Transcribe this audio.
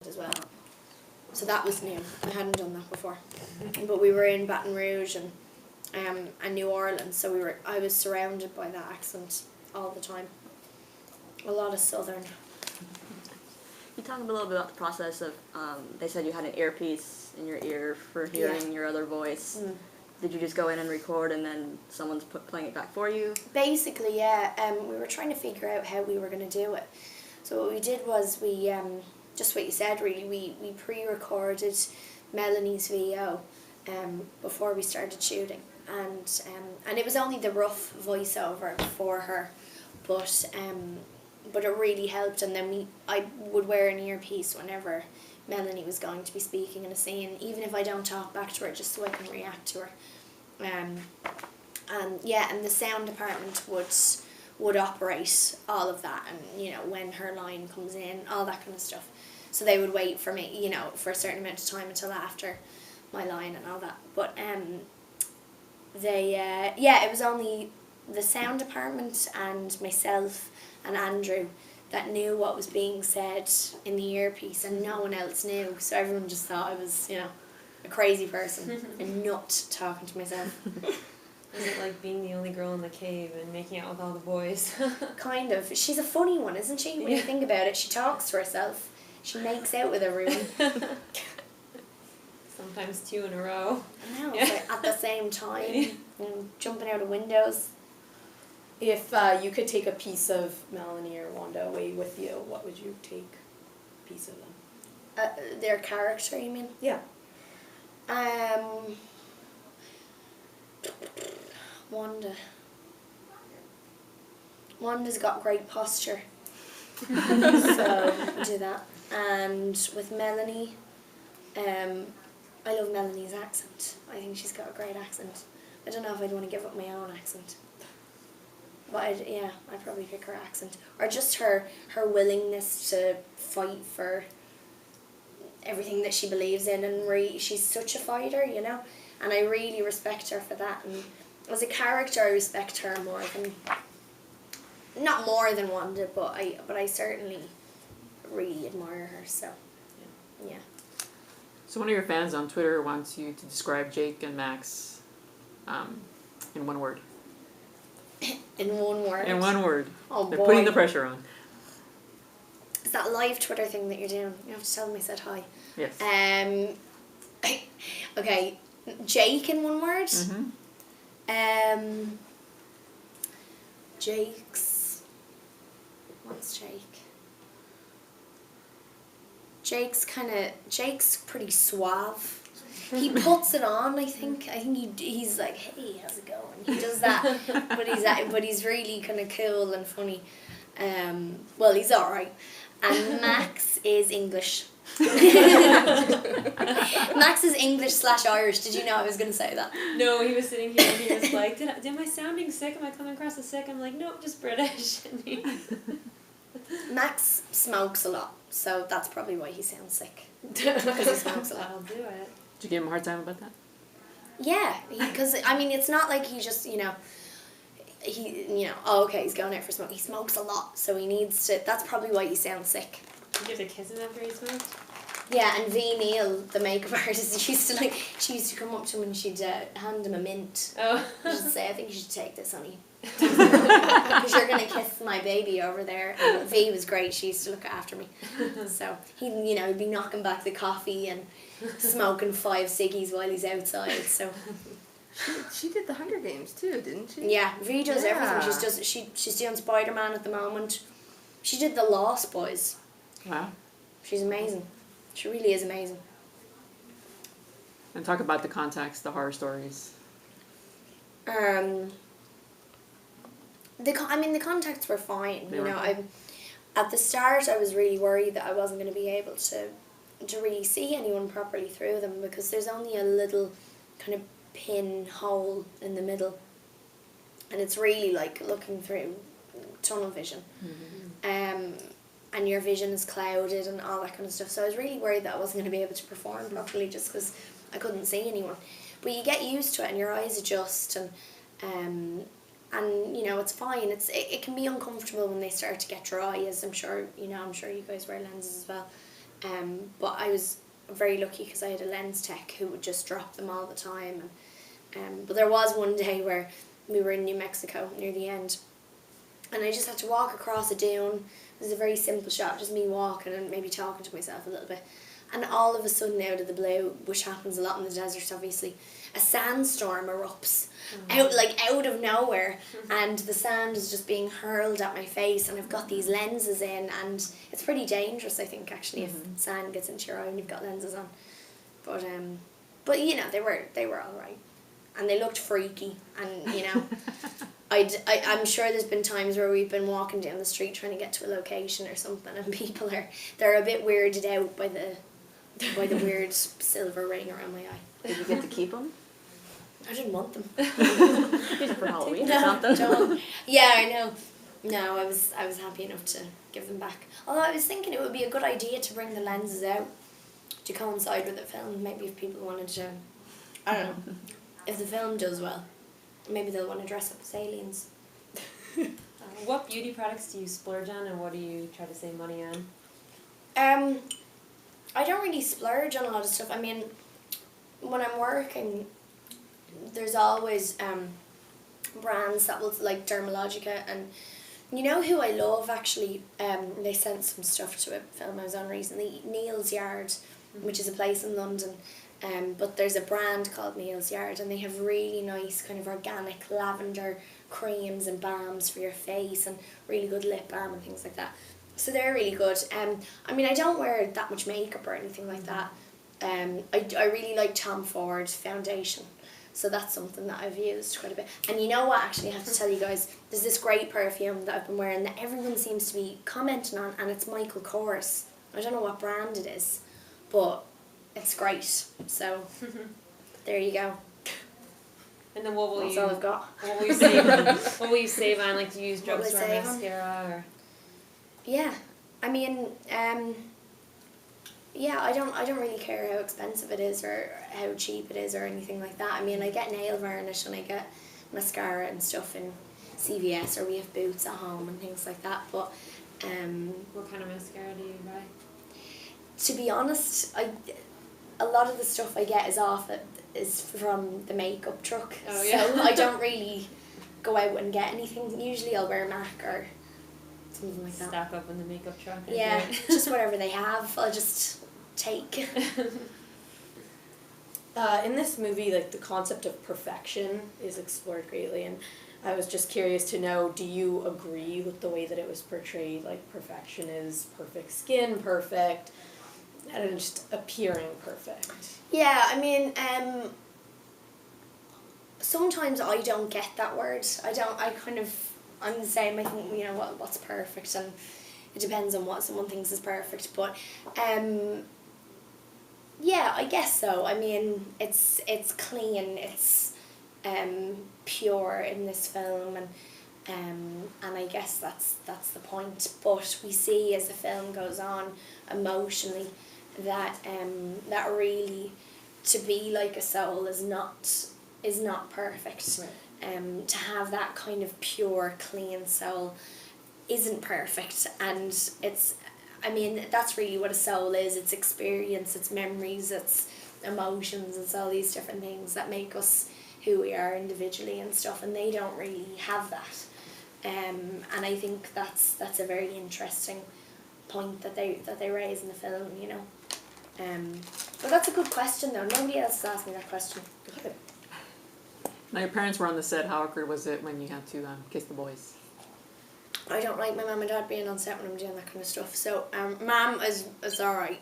as well. So that was new. I hadn't done that before. But we were in Baton Rouge and New Orleans, so I was surrounded by that accent all the time. A lot of Southern. You talk a little bit about the process of, they said you had an earpiece in your ear for hearing your other voice. Mm. Did you just go in and record and then someone's playing it back for you? Basically, yeah. We were trying to figure out how we were going to do it. So what we did was we, just what you said really, we pre-recorded Melanie's VO before we started shooting. And it was only the rough voiceover for her, but it really helped. And then I would wear an earpiece whenever Melanie was going to be speaking in a scene, even if I don't talk back to her, just so I can react to her. And the sound department would operate all of that, and when her line comes in, all that kind of stuff. So they would wait for me, for a certain amount of time until after my line and all that. But it was only the sound department and myself and Andrew that knew what was being said in the earpiece, and no one else knew. So everyone just thought I was, a crazy person, a nut talking to myself. Is it like being the only girl in the cave and making out with all the boys? Kind of. She's a funny one, isn't she? When you think about it, she talks to herself. She makes out with everyone. Sometimes 2 in a row. I know, like at the same time, jumping out of windows. If you could take a piece of Melanie or Wanda away with you, what would you take a piece of them? Their character, you mean? Yeah. Wanda's got great posture. So, do that. And with Melanie, I love Melanie's accent. I think she's got a great accent. I don't know if I'd want to give up my own accent. But I'd probably pick her accent. Or just her willingness to fight for everything that she believes in, and she's such a fighter, and I really respect her for that. And as a character, I respect her more than, not more than Wanda, but I certainly really admire her. So, yeah. So one of your fans on Twitter wants you to describe Jake and Max in one word. In one word? In one word. Oh, They're boy. putting the pressure on. It's that live Twitter thing that you're doing. You have to tell them I said hi. Yes. Okay, Jake in one word. Mm-hmm. What's Jake? Jake's pretty suave. He puts it on, I think. He's like, hey, how's it going? He does that, but he's really kind of cool and funny. Well, he's alright. And Max is English. Max is English/Irish. Did you know I was going to say that? No, he was sitting here and he was like, am I sounding sick? Am I coming across as sick? I'm like, nope, just British. Max smokes a lot, so that's probably why he sounds sick. Because he smokes a lot. I'll do it. Did you give him a hard time about that? Yeah, because it's not like he just, he's going out for smoke. He smokes a lot, so he needs to. That's probably why he sounds sick. You have to kiss him after he smoked? Yeah, and V. Neal, the makeup artist, she used to come up to him and she'd hand him a mint. Oh. And she'd say, I think you should take this, honey. Because you're going to kiss my baby over there. And V was great. She used to look after me. So he'd be knocking back the coffee and smoking 5 ciggies while he's outside. So She did the Hunger Games too, didn't she? yeah, V does everything. She's doing Spider-Man at the moment. She did The Lost Boys. Wow. She's amazing. She really is amazing. And talk about the context, the horror stories. The contacts were fine. At the start I was really worried that I wasn't going to be able to really see anyone properly through them, because there's only a little kind of pinhole in the middle, and it's really like looking through tunnel vision. Mm-hmm. And your vision is clouded and all that kind of stuff. So I was really worried that I wasn't going to be able to perform properly just because I couldn't see anyone. But you get used to it and your eyes adjust, and it's fine. It can be uncomfortable when they start to get dry, as I'm sure you guys wear lenses as well. But I was very lucky because I had a lens tech who would just drop them all the time. And but there was one day where we were in New Mexico near the end, and I just had to walk across a dune. It was a very simple shot, just me walking and maybe talking to myself a little bit. And all of a sudden, out of the blue, which happens a lot in the desert, obviously, a sandstorm erupts out of nowhere, and the sand is just being hurled at my face, and I've got these lenses in, and it's pretty dangerous, I think, actually, if sand gets into your eye when you've got lenses on. But you know, they were all right, and they looked freaky, and you know. I'm sure there's been times where we've been walking down the street trying to get to a location or something, and people they're a bit weirded out by the weird silver ring around my eye. Did you get to keep them? I didn't want them. Maybe for Halloween or something. Don't. Yeah, I know. No, I was happy enough to give them back. Although I was thinking it would be a good idea to bring the lenses out to coincide with the film. Maybe if people wanted to, I don't know, if the film does well, maybe they'll want to dress up as aliens. What beauty products do you splurge on, and what do you try to save money on? I don't really splurge on a lot of stuff. I mean, when I'm working, there's always brands that will, like Dermalogica, and you know who I love actually, they sent some stuff to a film I was on recently, Neil's Yard, which is a place in London, but there's a brand called Neil's Yard, and they have really nice kind of organic lavender creams and balms for your face, and really good lip balm and things like that. So they're really good. I mean, I don't wear that much makeup or anything like that. I really like Tom Ford foundation. So that's something that I've used quite a bit. And you know what, actually, I have to tell you guys, there's this great perfume that I've been wearing that everyone seems to be commenting on, and it's Michael Kors. I don't know what brand it is, but it's great. So there you go. And then what will That's you? all I've got. What will you save? What will you save on? Like, do you use What will I drugstore save on? mascara or? Yeah, I mean, yeah, I don't really care how expensive it is or how cheap it is or anything like that. I mean, I get nail varnish and I get mascara and stuff in CVS, or we have Boots at home and things like that. But What kind of mascara do you buy? to be honest, a lot of the stuff I get is from the makeup truck. Oh, yeah. So I don't really go out and get anything. Usually I'll wear MAC or something like that. Stock up in the makeup truck. Yeah, just whatever they have, I'll just take. In this movie, like, the concept of perfection is explored greatly, and I was just curious to know, do you agree with the way that it was portrayed? Like, perfection is perfect skin, perfect, and just appearing perfect. Yeah, I mean, sometimes I don't get that word. I'm the same. I think, you know, what's perfect, and it depends on what someone thinks is perfect. But yeah, I guess so. I mean, it's clean, it's pure in this film, and I guess that's the point. But we see as the film goes on emotionally that that really, to be like a soul is not perfect. Right. To have that kind of pure, clean soul isn't perfect, and I mean, that's really what a soul is. It's experience, it's memories, it's emotions, it's all these different things that make us who we are individually and stuff, and they don't really have that. And I think that's a very interesting point that they raise in the film, you know. But that's a good question though. Nobody else has asked me that question. Now, your parents were on the set. How awkward was it when you had to kiss the boys? I don't like my mum and dad being on set when I'm doing that kind of stuff. So, Mum is alright.